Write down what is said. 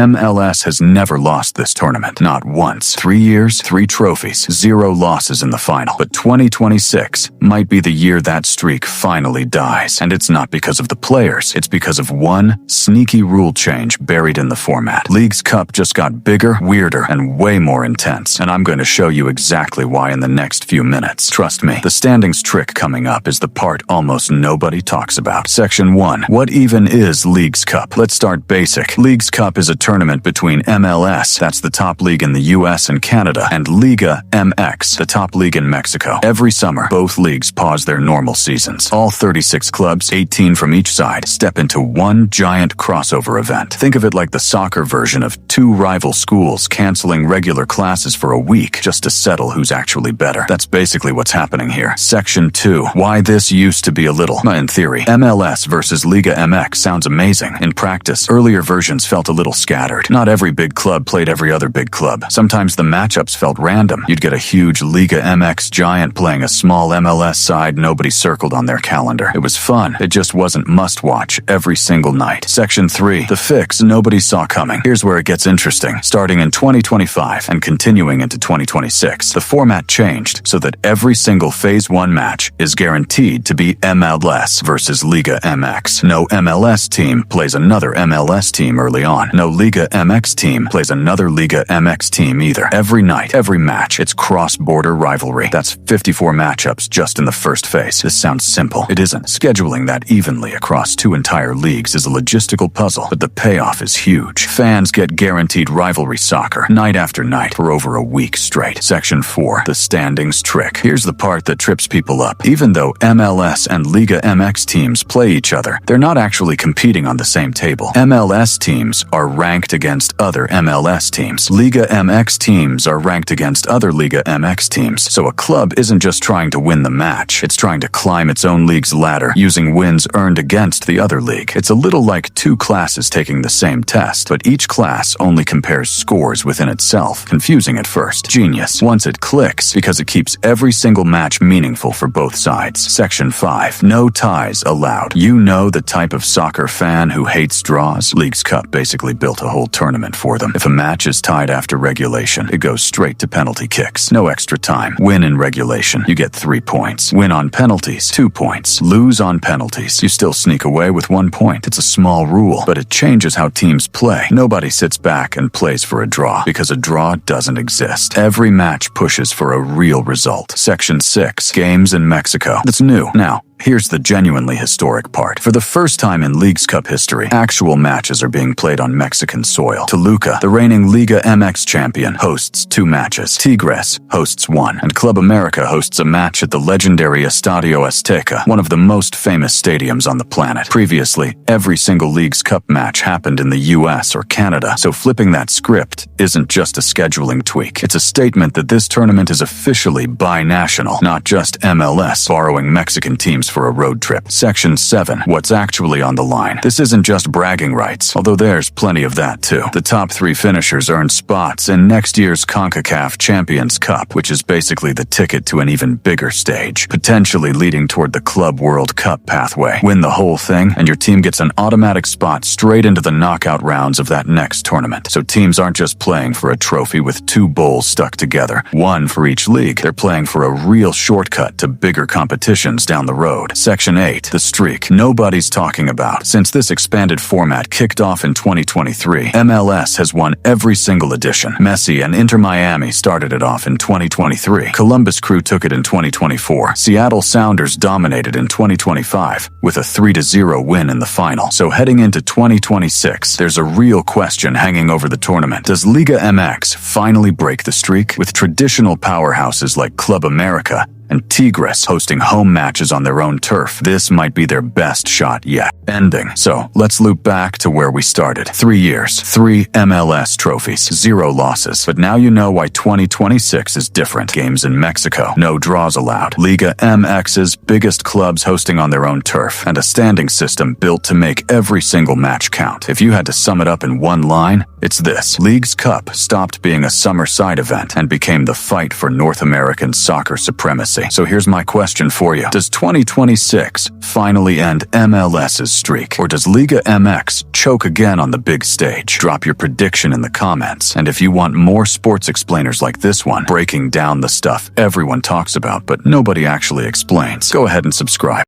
MLS has never lost this tournament. Not once. 3 years, 3 trophies, 0 losses in the final. But 2026 might be the year that streak finally dies. And it's not because of the players. It's because of one sneaky rule change buried in the format. Leagues Cup just got bigger, weirder, and way more intense. And I'm going to show you exactly why in the next few minutes. Trust me, the standings trick coming up is the part almost nobody talks about. Section 1. What even is Leagues Cup? Let's start basic. Leagues Cup is a tournament between MLS, that's the top league in the US and Canada, and Liga MX, the top league in Mexico. Every summer, both leagues pause their normal seasons. All 36 clubs, 18 from each side, step into one giant crossover event. Think of it like the soccer version of 2 rival schools canceling regular classes for a week just to settle who's actually better. That's basically what's happening here. Section 2. Why this used to be a little, in theory. MLS versus Liga MX sounds amazing. In practice, earlier versions felt a little scattered. Not every big club played every other big club. Sometimes the matchups felt random. You'd get a huge Liga MX giant playing a small MLS side nobody circled on their calendar. It was fun. It just wasn't must-watch every single night. Section 3. The fix nobody saw coming. Here's where it gets interesting. Starting in 2025 and continuing into 2026, the format changed so that every single Phase 1 match is guaranteed to be MLS versus Liga MX. No MLS team plays another MLS team early on. No Liga MX team plays another Liga MX team either. Every night, every match, it's cross-border rivalry. That's 54 matchups just in the first phase. This sounds simple. It isn't. Scheduling that evenly across 2 entire leagues is a logistical puzzle, but the payoff is huge. Fans get guaranteed rivalry soccer night after night for over a week straight. Section 4. The standings trick. Here's the part that trips people up. Even though MLS and Liga MX teams play each other, they're not actually competing on the same table. MLS teams are ranked against other MLS teams. Liga MX teams are ranked against other Liga MX teams. So a club isn't just trying to win the match, it's trying to climb its own league's ladder using wins earned against the other league. It's a little like 2 classes taking the same test, but each class only compares scores within itself. Confusing at first. Genius. Once it clicks, because it keeps every single match meaningful for both sides. Section 5. No ties allowed. You know the type of soccer fan who hates draws? Leagues Cup basically built a whole tournament for them. If a match is tied after regulation, it goes straight to penalty kicks. No extra time. Win in regulation, you get 3 points. Win on penalties, 2 points. Lose on penalties, you still sneak away with 1 point. It's a small rule, but it changes how teams play. Nobody sits back and plays for a draw, because a draw doesn't exist. Every match pushes for a real result. Section 6. Games in Mexico. That's new. Now, here's the genuinely historic part. For the first time in Leagues Cup history, actual matches are being played on Mexican soil. Toluca, the reigning Liga MX champion, hosts 2 matches. Tigres hosts 1, and Club América hosts a match at the legendary Estadio Azteca, one of the most famous stadiums on the planet. Previously, every single Leagues Cup match happened in the US or Canada, so flipping that script isn't just a scheduling tweak. It's a statement that this tournament is officially binational, not just MLS borrowing Mexican teams for a road trip. Section 7. What's actually on the line? This isn't just bragging rights, although there's plenty of that too. The top 3 finishers earn spots in next year's Concacaf Champions Cup, which is basically the ticket to an even bigger stage, potentially leading toward the Club World Cup pathway. Win the whole thing, and your team gets an automatic spot straight into the knockout rounds of that next tournament. So teams aren't just playing for a trophy with 2 bowls stuck together, 1 for each league. They're playing for a real shortcut to bigger competitions down the road. Section 8. The streak nobody's talking about. Since this expanded format kicked off in 2023, MLS has won every single edition. Messi and Inter Miami started it off in 2023. Columbus Crew took it in 2024. Seattle Sounders dominated in 2025 with a 3-0 win in the final. So heading into 2026, there's a real question hanging over the tournament. Does Liga MX finally break the streak? With traditional powerhouses like Club América and Tigres hosting home matches on their own turf, this might be their best shot yet. Ending. So, let's loop back to where we started. 3 years, 3 MLS trophies, 0 losses. But now you know why 2026 is different. Games in Mexico, no draws allowed. Liga MX's biggest clubs hosting on their own turf, and a standing system built to make every single match count. If you had to sum it up in one line, It's this. League's Cup stopped being a summer side event and became the fight for North American soccer supremacy. So here's my question for you. Does 2026 finally end MLS's streak? Or does Liga MX choke again on the big stage? Drop your prediction in the comments. And if you want more sports explainers like this one, breaking down the stuff everyone talks about but nobody actually explains, go ahead and subscribe.